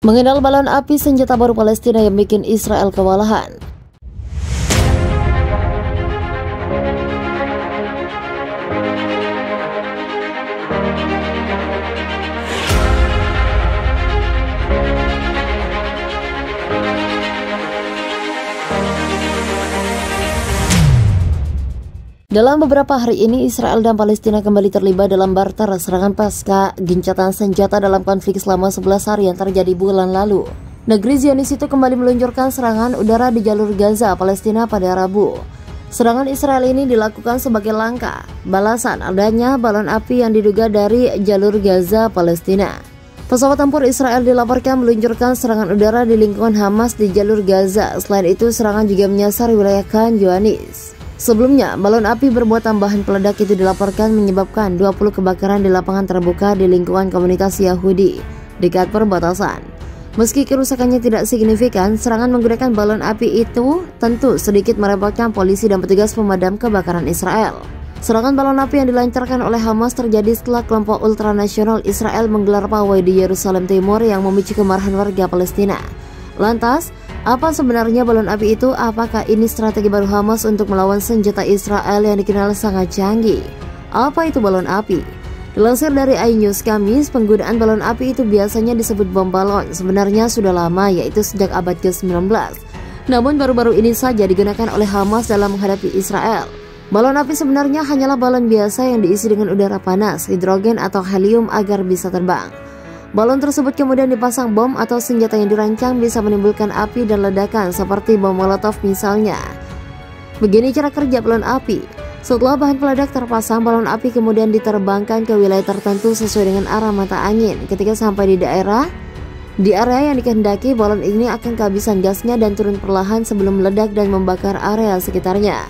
Mengenal balon api senjata baru Palestina yang bikin Israel kewalahan. Dalam beberapa hari ini, Israel dan Palestina kembali terlibat dalam barter serangan pasca gencatan senjata dalam konflik selama 11 hari yang terjadi bulan lalu. Negeri Zionis itu kembali meluncurkan serangan udara di jalur Gaza, Palestina pada Rabu. Serangan Israel ini dilakukan sebagai langkah balasan adanya balon api yang diduga dari jalur Gaza, Palestina. Pesawat tempur Israel dilaporkan meluncurkan serangan udara di lingkungan Hamas di jalur Gaza. Selain itu, serangan juga menyasar wilayah Khan Younis. Sebelumnya, balon api bermuatan bahan peledak itu dilaporkan menyebabkan 20 kebakaran di lapangan terbuka di lingkungan komunitas Yahudi dekat perbatasan. Meski kerusakannya tidak signifikan, serangan menggunakan balon api itu tentu sedikit merepotkan polisi dan petugas pemadam kebakaran Israel. Serangan balon api yang dilancarkan oleh Hamas terjadi setelah kelompok ultranasional Israel menggelar pawai di Yerusalem Timur yang memicu kemarahan warga Palestina. Lantas, apa sebenarnya balon api itu? Apakah ini strategi baru Hamas untuk melawan senjata Israel yang dikenal sangat canggih? Apa itu balon api? Dilansir dari iNews Kamis, penggunaan balon api itu biasanya disebut bom balon. Sebenarnya sudah lama, yaitu sejak abad ke-19. Namun baru-baru ini saja digunakan oleh Hamas dalam menghadapi Israel. Balon api sebenarnya hanyalah balon biasa yang diisi dengan udara panas, hidrogen atau helium agar bisa terbang. Balon tersebut kemudian dipasang bom atau senjata yang dirancang bisa menimbulkan api dan ledakan seperti bom molotov misalnya. Begini cara kerja balon api. Setelah bahan peledak terpasang, balon api kemudian diterbangkan ke wilayah tertentu sesuai dengan arah mata angin. Ketika sampai di area yang dikehendaki, balon ini akan kehabisan gasnya dan turun perlahan sebelum meledak dan membakar area sekitarnya.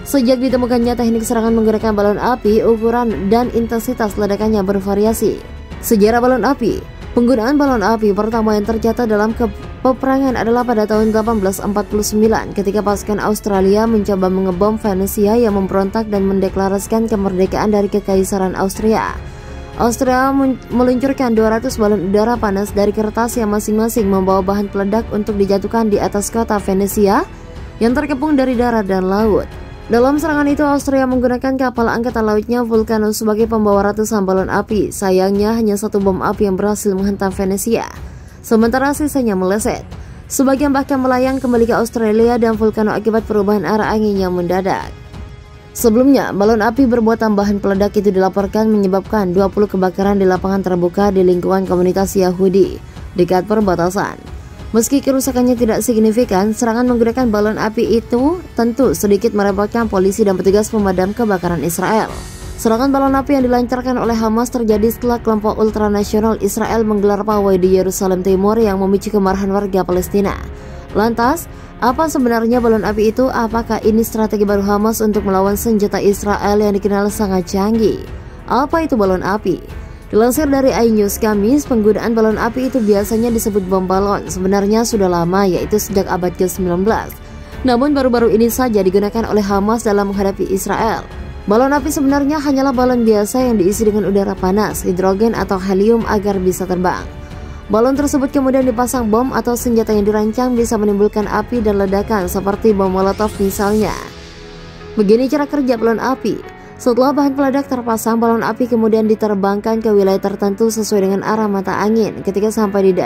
Sejak ditemukannya teknik serangan menggunakan balon api, ukuran dan intensitas ledakannya bervariasi. Sejarah balon api. Penggunaan balon api pertama yang tercatat dalam peperangan adalah pada tahun 1849 ketika pasukan Australia mencoba mengebom Venesia yang memberontak dan mendeklarasikan kemerdekaan dari Kekaisaran Austria. Austria meluncurkan 200 balon udara panas dari kertas yang masing-masing membawa bahan peledak untuk dijatuhkan di atas kota Venesia yang terkepung dari darat dan laut. Dalam serangan itu, Austria menggunakan kapal angkatan lautnya Vulcanus sebagai pembawa ratusan balon api. Sayangnya, hanya satu bom api yang berhasil menghantam Venesia, sementara sisanya meleset. Sebagian bahkan melayang kembali ke Australia dan Vulcanus akibat perubahan arah angin yang mendadak. Sebelumnya, balon api bermuatan bahan peledak itu dilaporkan menyebabkan 20 kebakaran di lapangan terbuka di lingkungan komunitas Yahudi dekat perbatasan. Meski kerusakannya tidak signifikan, serangan menggunakan balon api itu tentu sedikit merepotkan polisi dan petugas pemadam kebakaran Israel. Serangan balon api yang dilancarkan oleh Hamas terjadi setelah kelompok ultranasional Israel menggelar pawai di Yerusalem Timur yang memicu kemarahan warga Palestina. Lantas, apa sebenarnya balon api itu? Apakah ini strategi baru Hamas untuk melawan senjata Israel yang dikenal sangat canggih? Apa itu balon api? Dilansir dari iNews Kamis, penggunaan balon api itu biasanya disebut bom balon. Sebenarnya sudah lama, yaitu sejak abad ke-19. Namun baru-baru ini saja digunakan oleh Hamas dalam menghadapi Israel. Balon api sebenarnya hanyalah balon biasa yang diisi dengan udara panas, hidrogen atau helium agar bisa terbang. Balon tersebut kemudian dipasang bom atau senjata yang dirancang bisa menimbulkan api dan ledakan seperti bom molotov misalnya. Begini cara kerja balon api. Setelah bahan peledak terpasang, balon api kemudian diterbangkan ke wilayah tertentu sesuai dengan arah mata angin. Ketika sampai di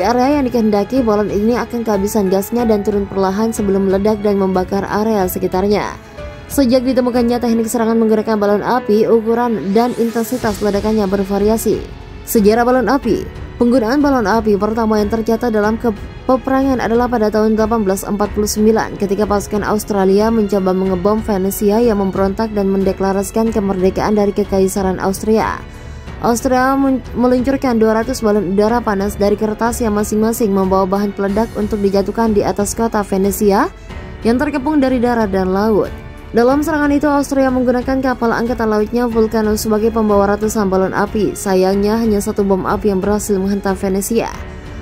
area yang dikehendaki, balon ini akan kehabisan gasnya dan turun perlahan sebelum meledak dan membakar area sekitarnya. Sejak ditemukannya teknik serangan menggunakan balon api, ukuran dan intensitas ledakannya bervariasi. Sejarah balon api. Penggunaan balon api pertama yang tercatat dalam peperangan adalah pada tahun 1849 ketika pasukan Australia mencoba mengebom Venesia yang memberontak dan mendeklarasikan kemerdekaan dari Kekaisaran Austria. Austria meluncurkan 200 balon udara panas dari kertas yang masing-masing membawa bahan peledak untuk dijatuhkan di atas kota Venesia yang terkepung dari darat dan laut. Dalam serangan itu, Austria menggunakan kapal angkatan lautnya Vulcanus sebagai pembawa ratusan balon api. Sayangnya, hanya satu bom api yang berhasil menghantam Venesia,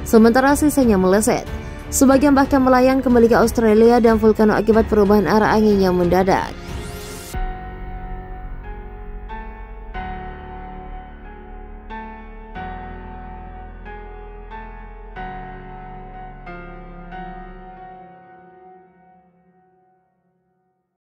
sementara sisanya meleset. Sebagian bahkan melayang kembali ke Australia dan Vulcanus akibat perubahan arah angin yang mendadak.